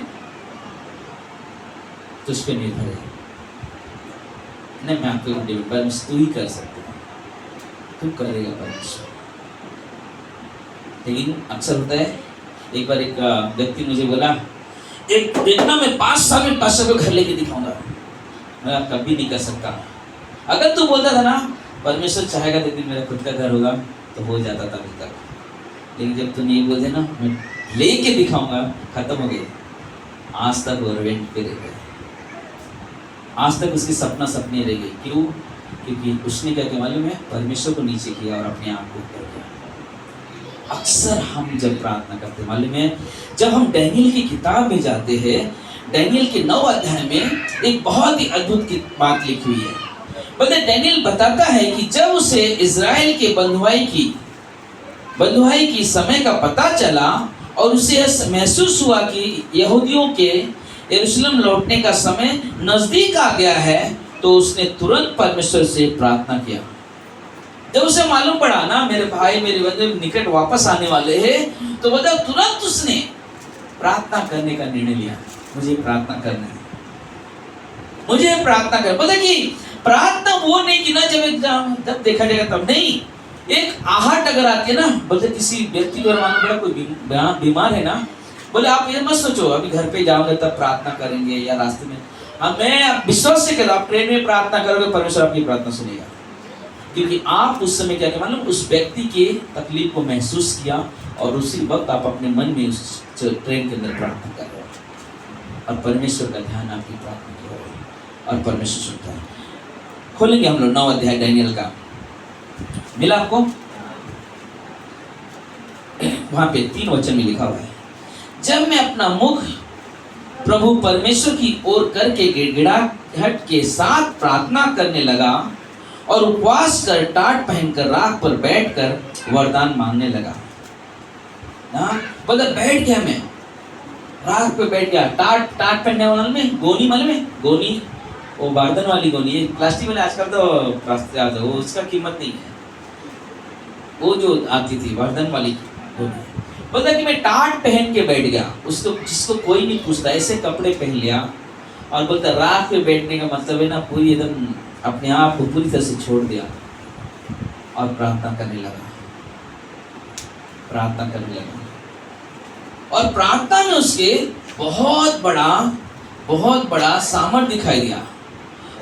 तुझ पे निर्भर है। नहीं, मैं आपको परमेश्वर तू ही कर सकते हैं, तू करेगा परमेश्वर। लेकिन अक्सर होता है, एक बार एक व्यक्ति मुझे बोला, एक देखना मैं 5 साल में 500 को घर लेके दिखाऊंगा। मैं कभी नहीं कर सकता। अगर तू बोलता था ना परमेश्वर चाहेगा तो दिन मेरा खुद का घर होगा, तो हो जाता था अभी तक। लेकिन जब तुम ये बोलते ना मैं लेके दिखाऊंगा, खत्म हो गया। आज तक वो रेंट पे रह गए, आज तक उसकी सपना सपने रह गई। क्यों? क्योंकि उसने क्या किया मालूम है? परमेश्वर को नीचे किया और अपने आप को ऊपर किया। अक्सर हम जब प्रार्थना करते हैं, मालूम है, जब हम डैनियल की किताब में जाते हैं, डैनियल के 9 अध्याय में एक बहुत ही अद्भुत की बात लिखी हुई है। बोलते डैनियल बताता है कि जब उसे इजराइल के बंधुआई की समय का पता चला और उसे यह महसूस हुआ कि यहूदियों के यरूशलेम लौटने का समय नजदीक आ गया है, तो उसने तुरंत परमेश्वर से प्रार्थना किया। जब उसे मालूम पड़ा ना मेरे भाई मेरे बंधु निकट वापस आने वाले हैं, तो बोला तुरंत उसने प्रार्थना करने का निर्णय लिया। मुझे प्रार्थना करना है, मुझे प्रार्थना कर। बोला कि प्रार्थना वो नहीं कि ना जब देखा जाएगा तब नहीं। एक आहट अगर आती है ना, बोलते किसी व्यक्ति को मालूम पड़ा कोई बीमार है ना, बोले आप ये मत सोचो अभी घर पे जाओगे तब प्रार्थना करेंगे या रास्ते में। मैं विश्वास से कहता हूं, आप ट्रेन में प्रार्थना करोगे परमेश्वर आपकी प्रार्थना सुनेगा, क्योंकि आप उस समय क्या मालूम उस व्यक्ति के तकलीफ को महसूस किया और उसी वक्त आप अपने मन में उस ट्रेन के अंदर प्रार्थना कर रहे हो और परमेश्वर का ध्यान आपकी प्रार्थना की हो और परमेश्वर सुनता है। खोलेंगे हम लोग 9 अध्याय डैनियल का। मिला आपको? वहां पे 3 वचन में लिखा हुआ है, जब मैं अपना मुख प्रभु परमेश्वर की ओर करके गिड़गिड़ाहट के साथ प्रार्थना करने लगा और उपवास कर टाट पहनकर राख पर बैठकर वरदान मांगने लगा। मतलब बैठ गया, मैं राख पे बैठ गया। टाट पहनने वाले में गोनी, मालूम है गोनी, वो बार्दन वाली गोनी, ये प्लास्टिक वाले आजकल तो प्लास्टिक, वो उसका कीमत नहीं है, वो जो आती थी बार्दन वाली गोनी। बोलता कि मैं टाट पहन के बैठ गया, उसको जिसको कोई नहीं पूछता, ऐसे कपड़े पहन लिया। और बोलता राख पे बैठने का मतलब है ना पूरी एकदम अपने आप को पूरी तरह से छोड़ दिया और प्रार्थना करने लगा। और प्रार्थना में उसके बहुत बड़ा सामर्थ्य दिखाई दिया।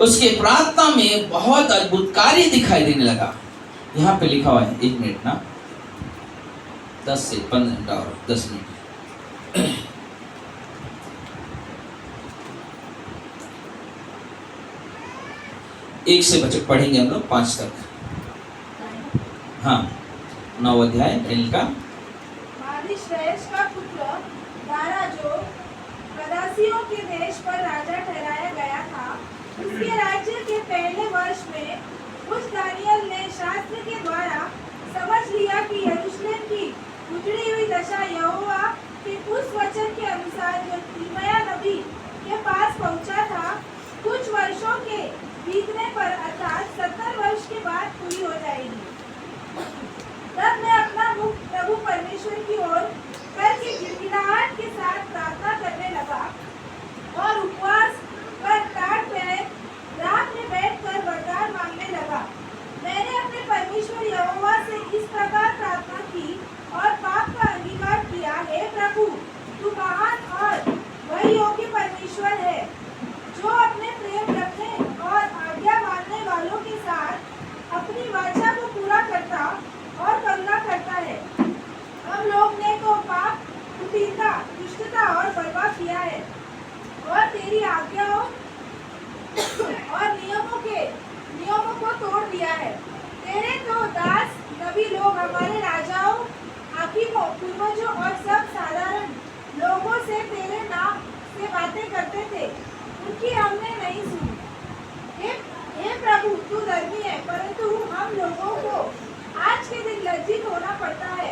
उसके प्रार्थना में बहुत अद्भुत कार्य दिखाई देने लगा। यहाँ पे लिखा हुआ है, 1 मिनट ना, 10 से 15 और 10 मिनट। एक से बच्चे पढ़ेंगे हम लोग 5 तक। हाँ, 9 अध्याय डैनियल का। श्रेष्ठ का पुत्र दारा जो कदासियों के देश पर राजा ठहराया गया था, उसके राज्य के पहले वर्ष में उस दानियल ने शास्त्र के द्वारा समझ लिया कि यरूशलेम की उजड़ी हुई दशा यहोवा के उस वचन के अनुसार जो यिर्मयाह नबी के पास पहुंचा था, कुछ वर्षों के बीतने पर अर्थात 70 वर्ष के बाद पूरी हो जाएगी। तब मैं अपना मुख प्रभु परमेश्वर की ओर करके गिड़गिड़ाहट के साथ प्रार्थना करने लगा और उपवास पर टाट पहन राख में बैठकर वरदान मांगने लगा। मैंने अपने परमेश्वर यहोवा से इस प्रकार प्रार्थना की और पाप का अंगीकार किया, हे प्रभु तू महान और वही योग्य परमेश्वर है, जो अपने प्रेम रखने और आज्ञा मानने वालों के साथ अपनी वाचा को पूरा करता और करुणा करता है। हम लोग ने तो पाप, कुटिलता, दुष्टता और बर्बाद किया है और तेरी आज्ञाओं और नियमों को तोड़ दिया है। तेरे तो दास नबी लोग हमारे राजाओं, हाकिमों, पूर्वजों और सब साधारण लोगों से तेरे नाम से बातें करते थे, उनकी हमने नहीं सुनी। हे प्रभु तू धर्मी है, परंतु हम लोगों को आज के दिन लज्जित होना पड़ता है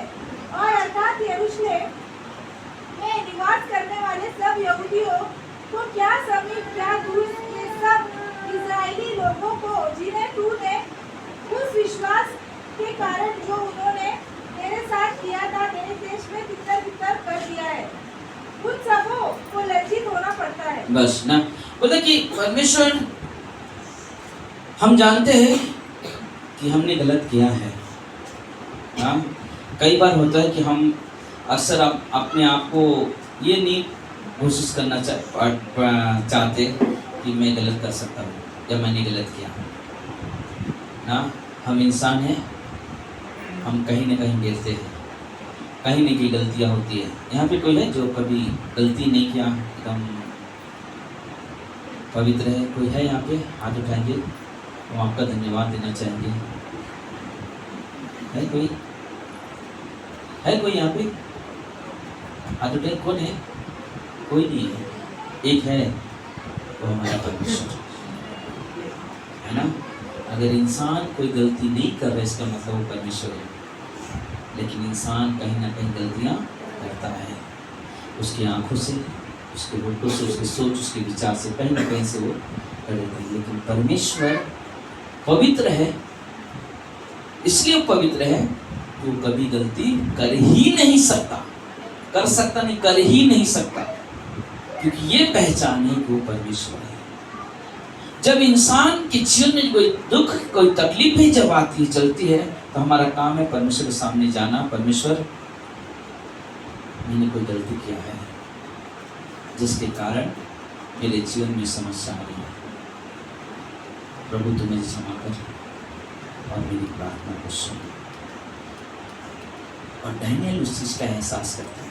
और अर्थात यरूशलेम में निवास करने वाले सब यहूदियों को क्या समीप क्या दूर के सब इजरायली लोगों को जिन्हें तूने उस विश्वास के कारण जो उन्होंने तेरे साथ किया था तेरे देश में तितर-बितर कर दिया है, उन सबों को लज्जित होना पड़ता है। बस ना, बोले कि परमेश्वर, हम जानते हैं कि हमने गलत किया है। हाँ, कई बार होता है कि हम अक्सर अपने आप को ये नहीं कोशिश करना चाहते कि मैं गलत कर सकता हूँ या मैंने गलत किया ना। हम इंसान हैं, हम कहीं ना कहीं गिरते हैं, कहीं ना कहीं गलतियाँ होती है। यहाँ पे कोई है जो कभी गलती नहीं किया, एकदम पवित्र है? कोई है यहाँ पे? हाथ उठाएंगे, हम आपका धन्यवाद देना चाहेंगे। है कोई? है कोई यहाँ पे? हाथ उठाए, कौन है? कोई नहीं है। एक है, वो हमारा परमेश्वर है ना। अगर इंसान कोई गलती नहीं कर रहा इसका मतलब वो परमेश्वर है, लेकिन इंसान कहीं ना कहीं गलतियां करता है। उसकी आंखों से, उसके होठों से, उसकी सोच, उसके विचार से कहीं ना कहीं से वो कर देती है। लेकिन परमेश्वर पवित्र है, इसलिए वो पवित्र है, वो कभी गलती कर ही नहीं सकता, कर सकता नहीं, कर ही नहीं सकता, क्योंकि ये पहचान है कि वो परमेश्वर है। जब इंसान के जीवन में कोई दुख, कोई तकलीफें जब आती है, चलती है, तो हमारा काम है परमेश्वर के सामने जाना, परमेश्वर मैंने कोई गलती किया है जिसके कारण मेरे जीवन में समस्या आ रही है, प्रभु तू मुझे क्षमा कर और मेरी प्रार्थना को सुन। और डैनियल उस चीज का एहसास करता है।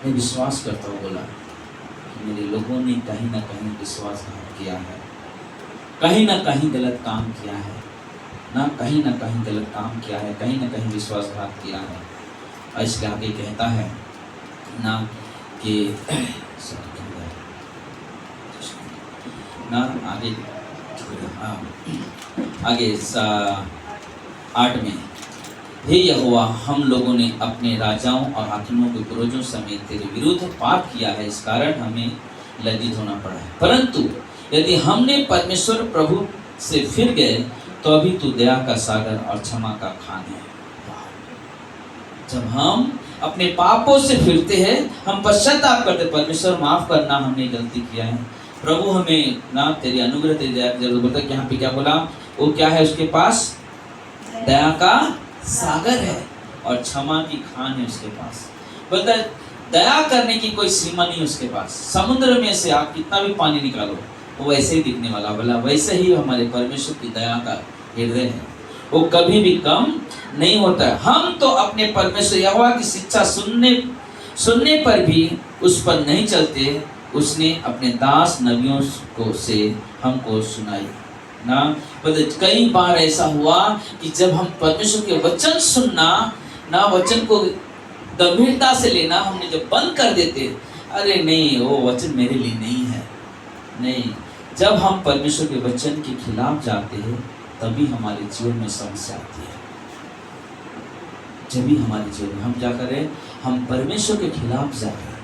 मैं विश्वास करता हूँ, बोला कि मेरे लोगों ने कहीं ना कहीं विश्वासघात किया है, कहीं ना कहीं गलत काम किया है, कहीं ना कहीं गलत काम किया है, कहीं ना कहीं विश्वासघात किया है। और इसके आगे कहता है ना कि आगे 8 में, हे यहोवा, हम लोगों ने अपने राजाओं और हाकिमों के पूर्वजों समेत तेरे विरुद्ध पाप किया है, इस कारण हमें लज्जित होना पड़ा है। परंतु यदि हमने परमेश्वर प्रभु से फिर गए तो अभी तू दया का सागर और क्षमा का खान है। जब हम अपने पापों से फिरते हैं, हम पश्चाताप करते, परमेश्वर माफ करना, हमने गलती किया है, प्रभु हमें ना तेरी अनुग्रह, तेरी दया की जरूरत। बोलता है कि यहाँ पे क्या बोला, वो क्या है उसके पास? दया का सागर है और क्षमा की खान है उसके पास। बोलता है दया करने की कोई सीमा नहीं उसके पास। समुद्र में से आप कितना भी पानी निकालो वो वैसे ही दिखने वाला, बोला वैसे ही हमारे परमेश्वर की दया का हृदय है, वो कभी भी कम नहीं होता है। हम तो अपने परमेश्वर यहोवा की शिक्षा सुनने पर भी उस पर नहीं चलते, उसने अपने दास नबियों को से हमको सुनाई ना। कई बार ऐसा हुआ कि जब हम परमेश्वर के वचन सुनना ना, वचन को गंभीरता से लेना हमने जब बंद कर देते, अरे नहीं वो वचन मेरे लिए नहीं है, नहीं। जब हम परमेश्वर के वचन के खिलाफ जाते हैं तभी हमारे जीवन में समस्या आती है। जब भी हमारे जीवन में हम क्या करें, हम परमेश्वर के खिलाफ जा रहे हैं,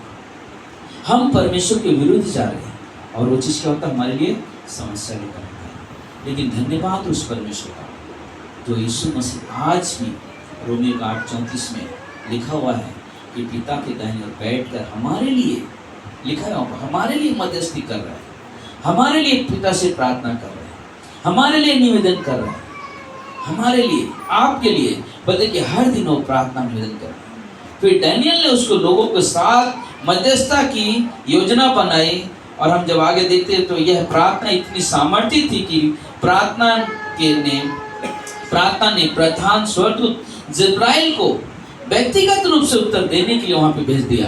हम परमेश्वर के विरुद्ध जा रहे हैं, और वो चीज़ क्या होता है, हमारे लिए समस्या लेकर आता है। लेकिन धन्यवाद उस परमेश्वर का जो यीशु मसीह आज भी रोमियो 8:34 में लिखा हुआ है कि पिता के दाहिने ओर बैठकर हमारे लिए, लिखा है हमारे लिए मध्यस्थी कर रहा है, हमारे लिए पिता से प्रार्थना कर रहा है, हमारे लिए निवेदन कर रहा है, हमारे लिए, आपके लिए, बल्कि कि हर दिन वो प्रार्थना निवेदन कर रहा है। फिर डैनियल ने उसको लोगों के साथ मध्यस्थता की योजना बनाई, और हम जब आगे देखते हैं तो यह प्रार्थना इतनी सामर्थ्य थी कि प्रार्थना ने प्रधान स्वर्गदूत जिब्राइल को व्यक्तिगत रूप से उत्तर देने के लिए वहां पे भेज दिया।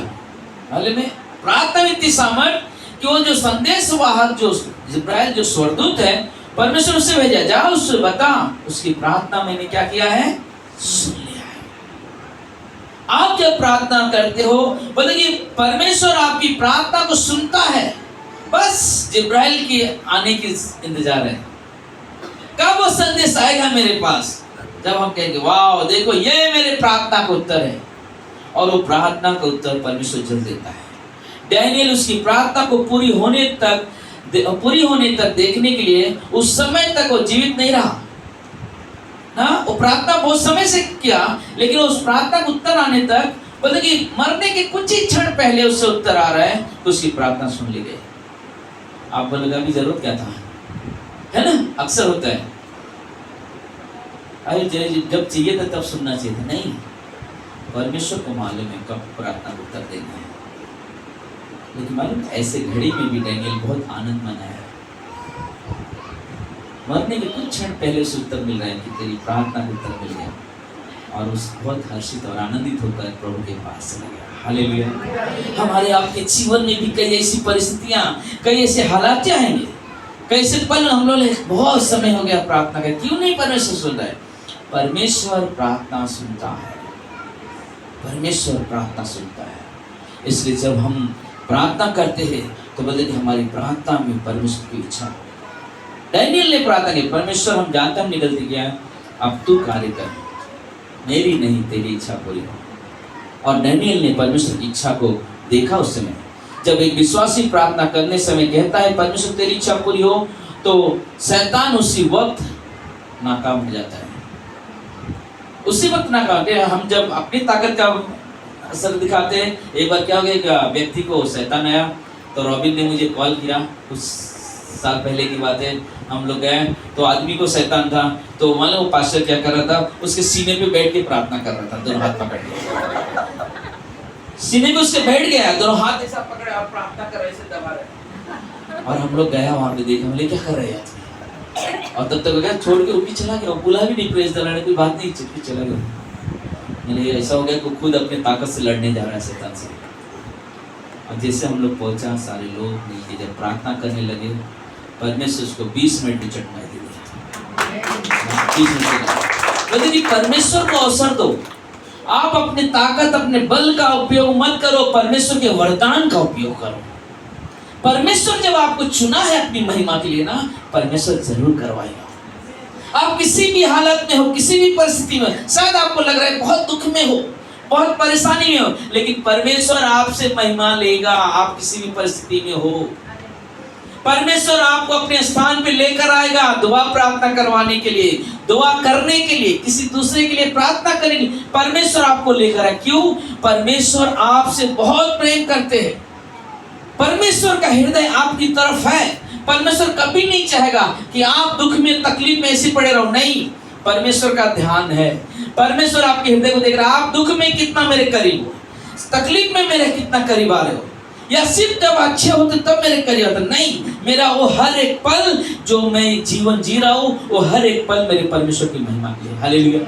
हाल में प्रार्थना में इतनी सामर्थ्य कि वो जो संदेशवाहक, जो जिब्राइल, जो स्वर्गदूत है, परमेश्वर से भेजा, जाओ उससे बता, उसकी प्रार्थना मैंने क्या किया है, सुन लिया है। आप जब प्रार्थना करते हो, बोले कि परमेश्वर आपकी प्रार्थना को सुनता है, बस जिब्राइल के आने की इंतजार है। कब वो संदेश आएगा मेरे पास, जब हम कहेंगे वाह देखो ये मेरे प्रार्थना का उत्तर है, और वो प्रार्थना का उत्तर परमेश्वर जल्द देता है। डैनियल उसकी प्रार्थना को पूरी होने तक देखने के लिए उस समय तक वो जीवित नहीं रहा ना। वो प्रार्थना बहुत समय से किया, लेकिन उस प्रार्थना का उत्तर आने तक, बोले कि मरने के कुछ ही क्षण पहले उससे उत्तर आ रहा है, तो उसकी प्रार्थना सुन ली गई। आप बोलेगा अभी जरूरत क्या था, है ना, अक्सर होता है, अरे जब चाहिए था तब सुनना चाहिए था। नहीं, परमेश्वर को मालूम है कब प्रार्थना को उत्तर देना है। लेकिन मालूम ऐसे घड़ी में भी डैनियल बहुत आनंद मनाया। मरने के कुछ क्षण पहले उसे उत्तर मिल रहा है कि तेरी प्रार्थना को उत्तर मिल गया, और उस बहुत हर्षित और आनंदित होकर प्रभु के पास चला गया। हालेलुया। हमारे आपके जीवन में भी कई ऐसी परिस्थितियां, कई ऐसे हालात आएंगे, कई ऐसे पल हम लोग बहुत समय हो गया प्रार्थना का, क्यों नहीं परमेश्वर सुन रहा है? परमेश्वर प्रार्थना सुनता है। परमेश्वर प्रार्थना सुनता है। इसलिए जब हम प्रार्थना करते हैं तो बोलते कि हमारी प्रार्थना में परमेश्वर की इच्छा। डैनियल ने प्रार्थना की, परमेश्वर हम जानते हैं हमने गलती किया है, अब तू कार्य कर, मेरी नहीं तेरी इच्छा पूरी हो। और डैनियल ने परमेश्वर की इच्छा को देखा। उस समय जब एक विश्वासी प्रार्थना करने समय कहता है परमेश्वर तेरी इच्छा पूरी हो, तो शैतान उसी वक्त नाकाम हो जाता है। उसी वक्त नाकाम। हम जब अपनी ताकत का असर दिखाते हैं, एक बार क्या हो गया, व्यक्ति को शैतान आया, तो रॉबिन ने मुझे कॉल किया, कुछ साल पहले की बात है, हम लोग गए तो आदमी को शैतान था, तो मानो वो पास्टर क्या कर रहा था, उसके सीने पे बैठ के प्रार्थना कर रहा था, दोनों हाथ पकड़ के सीने पे उसके बैठ गया, दोनों हाथ ऐसा पकड़े और प्रार्थना कर रहे, ऐसे दबा रहे। और हम लोग गया वहां पे, देखा, बोले क्या कर रहे हैं, और तब तक गया छोड़ के उठी चला गया, बोला भी नहीं, प्रेस दलाने कोई बात नहीं, चुपके चला गया। मैंने ऐसा हो गया कि खुद अपने ताकत से लड़ने जा रहा है शैतान से। और जैसे हम लोग पहुंचा, सारे लोग मिलकर जब प्रार्थना करने लगे, परमेश्वर उसको 20 मिनट में चटकाई दे दिया। 20 मिनट परमेश्वर को अवसर दो। आप अपने ताकत, अपने बल का उपयोग मत करो, परमेश्वर के वरदान का उपयोग करो। परमेश्वर जब आपको चुना है अपनी महिमा के लिए ना, परमेश्वर जरूर करवाएगा। आप किसी भी हालत में हो, किसी भी परिस्थिति में, शायद आपको लग रहा है बहुत दुख में हो, बहुत परेशानी में हो, लेकिन परमेश्वर आपसे महिमा लेगा। आप किसी भी परिस्थिति में हो, परमेश्वर आपको अपने स्थान पे लेकर आएगा। दुआ प्रार्थना करवाने के लिए, दुआ करने के लिए, किसी दूसरे के लिए प्रार्थना करने के लिए परमेश्वर आपको लेकर आए। क्यों? परमेश्वर आपसे बहुत प्रेम करते हैं। परमेश्वर का हृदय आपकी तरफ है। परमेश्वर कभी नहीं चाहेगा कि आप दुख में, तकलीफ में ऐसे पड़े रहो। नहीं, परमेश्वर का ध्यान है। परमेश्वर आपके हृदय को देख रहा है। आप दुख में कितना मेरे करीब हो, तकलीफ में मेरे कितना करीब आ रहे हो, या सिर्फ जब अच्छे होते तब मेरे करीब आता। नहीं, मेरा वो हर एक पल जो मैं जीवन जी रहा हूँ, वो हर एक पल मेरे परमेश्वर की महिमा के लिए। हालेलुया।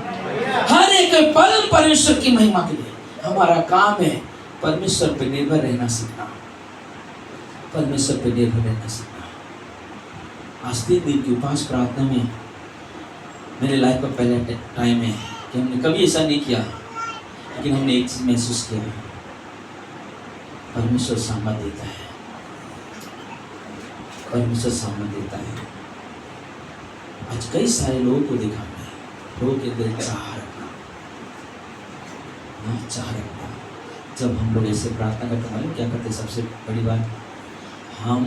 हर एक पल परमेश्वर की महिमा के लिए। हमारा काम है परमेश्वर पे निर्भर रहना सीखना, परमेश्वर पे निर्भर रहना सीखना। आज 3 दिन की उपवास प्रार्थना में मेरे लाइफ का पहला टाइम है कि हमने कभी ऐसा नहीं किया, लेकिन हमने एक चीज महसूस किया, परमेश्वर सामर्थ देता है। परमेश्वर सामर्थ देता है। आज कई सारे लोगों को देखा मैं, लोगों के अंदर चाह रखना, चाह रखना। जब हम लोग ऐसे प्रार्थना करते हैं, क्या करते हैं? सबसे बड़ी बात, हम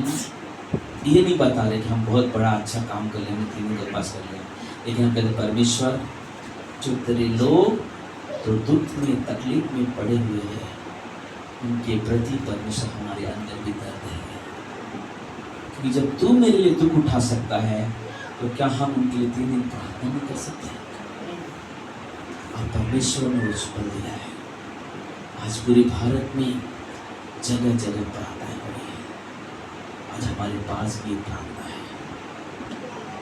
ये नहीं बता रहे कि हम बहुत बड़ा अच्छा काम कर लेंगे, 3 दिन के पास कर लेंगे, लेकिन हम कहते परमेश्वर, जो तेरे लोग तो दुख में, तकलीफ में पड़े हुए हैं, उनके प्रति परमेश्वर हमारे अंदर भी दर्द है। क्योंकि जब तू मेरे लिए दुख उठा सकता है, तो क्या हम उनके लिए 3 दिन प्रार्थना नहीं कर सकते? और परमेश्वर ने उस पर दिया है। आज पूरे भारत में जगह जगह प्रार्थनाएं हो रही है। आज हमारे पास भी प्रार्थना है,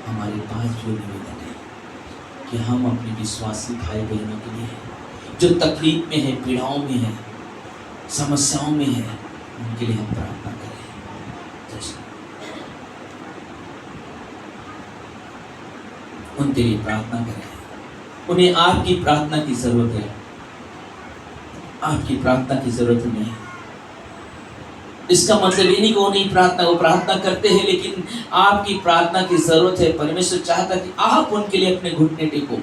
हमारे पास जो निवेदन है कि हम अपने विश्वासी भाई बहनों के लिए जो तकलीफ में है, पीड़ाओं में है, समस्याओं में है, उनके लिए हम प्रार्थना करें। उनके लिए प्रार्थना करें। उन्हें आपकी प्रार्थना की जरूरत है। आपकी प्रार्थना की जरूरत नहीं है। इसका मतलब ये नहीं कि वो नहीं प्रार्थना, वो प्रार्थना करते हैं, लेकिन आपकी प्रार्थना की जरूरत है। परमेश्वर चाहता कि आप उनके लिए अपने घुटने टेको,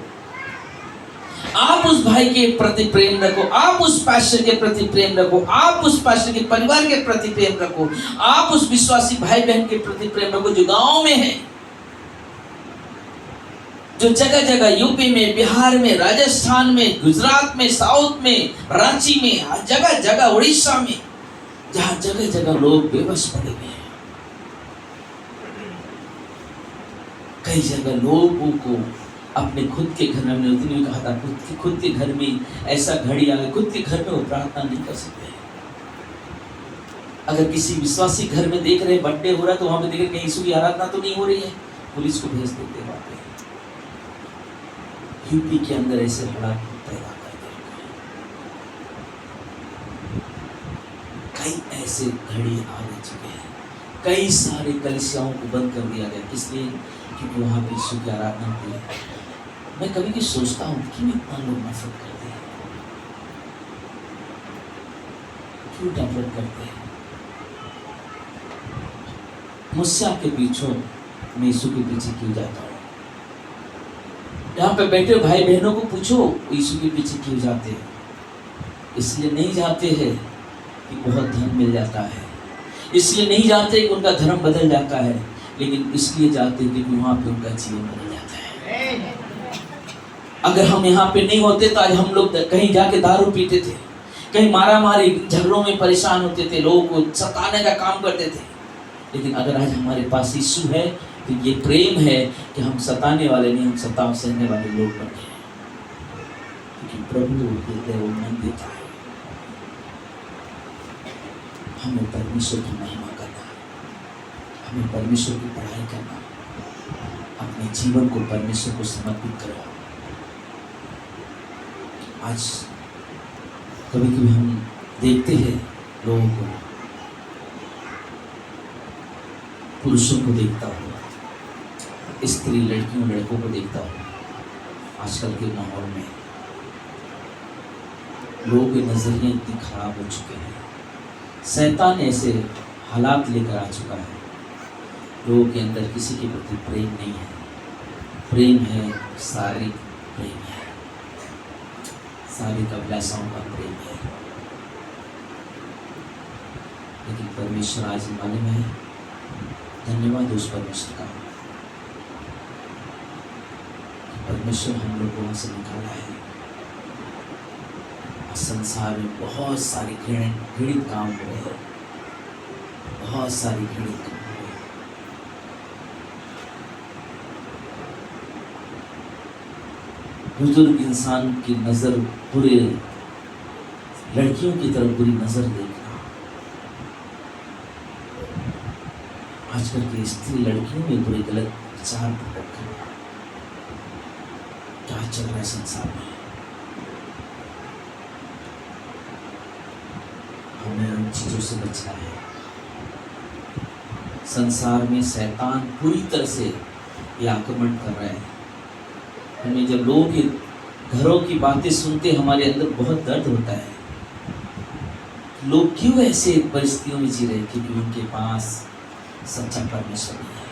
आप उस भाई के प्रति प्रेम रखो, आप उस पास्टर के प्रति प्रेम रखो, आप उस पास्टर के परिवार के प्रति प्रेम रखो, आप उस विश्वासी भाई बहन के प्रति प्रेम रखो जो गांव में है, जो जगह जगह यूपी में, बिहार में, राजस्थान में, गुजरात में, साउथ में, रांची में, जगह जगह उड़ीसा में, जहां जगह जगह लोग बेबस पड़े हुए हैं। कई जगह लोगों को अपने खुद के घर में, हमने उस दिन कहा था, खुद के घर में ऐसा घड़ी आ गई, खुद के घर में वो प्रार्थना नहीं कर सकते। अगर किसी विश्वासी घर में देख रहे बर्थडे हो रहा है, तो वहां पे देख रहे कहीं यीशु की आराधना तो नहीं हो रही है, पुलिस को भेज देते हैं। यूपी के अंदर ऐसे हालात पैदा कर दिए। कई ऐसे घड़ी आ चुके हैं, कई सारे कलीसियाओं को बंद कर दिया गया, इसलिए क्योंकि वहां पे यीशु की आराधना हुई। मैं कभी भी सोचता हूँ कि इतना लोग नफरत करते हैं, क्यों नफरत करते हैं? मुझसे आपके पीछे मैं यीशु के पीछे क्यों जाता हूँ? यहाँ पे बैठे भाई बहनों को पूछो यीशु के पीछे क्यों जाते हैं? इसलिए नहीं जाते हैं कि बहुत धन मिल जाता है, इसलिए नहीं जाते कि उनका धर्म बदल जाता है, लेकिन इसलिए जाते हैं क्योंकि वहाँ पे उनका जीवन बदल जाता है। अगर हम यहाँ पे नहीं होते तो आज हम लोग कहीं जाके दारू पीते थे, कहीं मारा मारी झगड़ों में परेशान होते थे, लोगों को सताने का काम करते थे। लेकिन अगर आज हमारे पास यीशु है तो ये प्रेम है कि हम सताने वाले नहीं, हम सताव सहने वाले लोग बन गए, क्योंकि प्रभु हृदय वो मन देता है। हमें परमेश्वर की महिमा करना, हमें परमेश्वर की पढ़ाई करना, अपने जीवन को परमेश्वर को समर्पित करो। आज कभी कभी हम देखते हैं लोगों को, पुरुषों को देखता हूँ, स्त्री लड़कियों लड़कों को देखता हूँ, आजकल के माहौल में लोगों के नजरिए इतने खराब हो चुके हैं। शैतान ऐसे हालात लेकर आ चुका है, लोगों के अंदर किसी के प्रति प्रेम नहीं है। प्रेम है शारीरिक प्रेम है, शारीरिक अभिलाषाओं का प्रेम है। लेकिन परमेश्वर आज माने में है, धन्यवाद उस परमेश्वर का, परमेश्वर हम लोग को वहाँ से निकाला है। संसार में बहुत सारे घृणित काम हो रहे हैं, बहुत सारी घृणित काम हो रहे हैं। बुजुर्ग इंसान की नजर बुरे, लड़कियों की तरफ बुरी नजर देखना, आजकल की स्त्री लड़कियों में बुरे गलत विचार प्रकट करना, क्या चल रहा है संसार में? हमें उन चीजों से बचना है। संसार में शैतान पूरी तरह से ये आक्रमण कर रहा है। हमें जब लोगों के घरों की बातें सुनते हमारे अंदर बहुत दर्द होता है। लोग क्यों ऐसे परिस्थितियों में जी रहे? क्योंकि उनके पास सच्चा परमेश्वर नहीं है।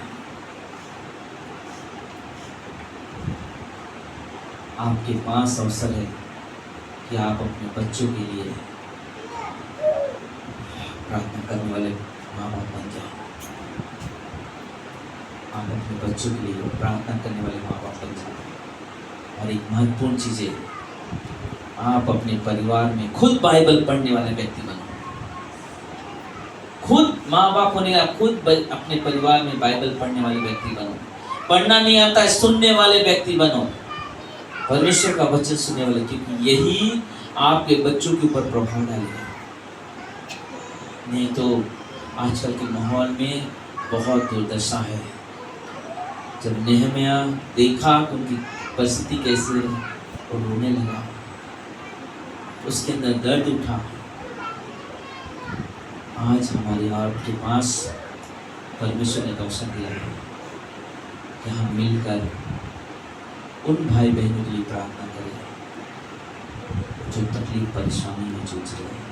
आपके पास अवसर है कि आप अपने बच्चों के लिए प्रार्थना करने वाले माँ बाप बन जाओ। आप अपने बच्चों के लिए प्रार्थना करने वाले माँ बाप बन जाओ। और एक महत्वपूर्ण चीज़ है, आप अपने परिवार में खुद बाइबल पढ़ने वाले व्यक्ति बनो। खुद माँ बाप होने का खुद अपने परिवार में बाइबल पढ़ने वाले व्यक्ति बनो। पढ़ना नहीं आता है, सुनने वाले व्यक्ति बनो, परमेश्वर का वचन सुनने वाले, क्योंकि यही आपके बच्चों के ऊपर प्रभाव डालेगा। नहीं तो आजकल के माहौल में बहुत दुर्दशा है। जब नेहमिया देखा उनकी परिस्थिति कैसे, वो रोने लगा, उसके अंदर दर्द उठा। आज हमारे आपके पास परमेश्वर ने अवसर दिया है कि हम मिलकर उन भाई बहनों के लिए प्रार्थना करें जो तकलीफ परेशानी में जूझ रहे हैं।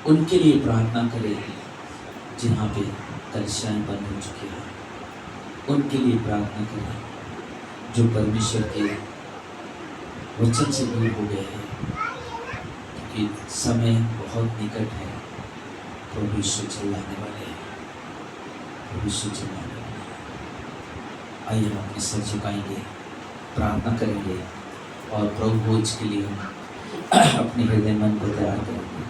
उनके लिए प्रार्थना करें जहाँ पे कलिसियाएं बंद हो चुकी हैं। उनके लिए प्रार्थना करें जो परमेश्वर के वचन से दूर हो गए हैं, क्योंकि समय बहुत निकट है। प्रभु यीशु चिल्लाने वाले हैं, प्रभु यीशु चिल्लाने वाले हैं। आइए हम अपने सर झुकाएंगे, प्रार्थना करेंगे और प्रभु भोज के लिए हम अपने हृदय मन को तैयार करेंगे।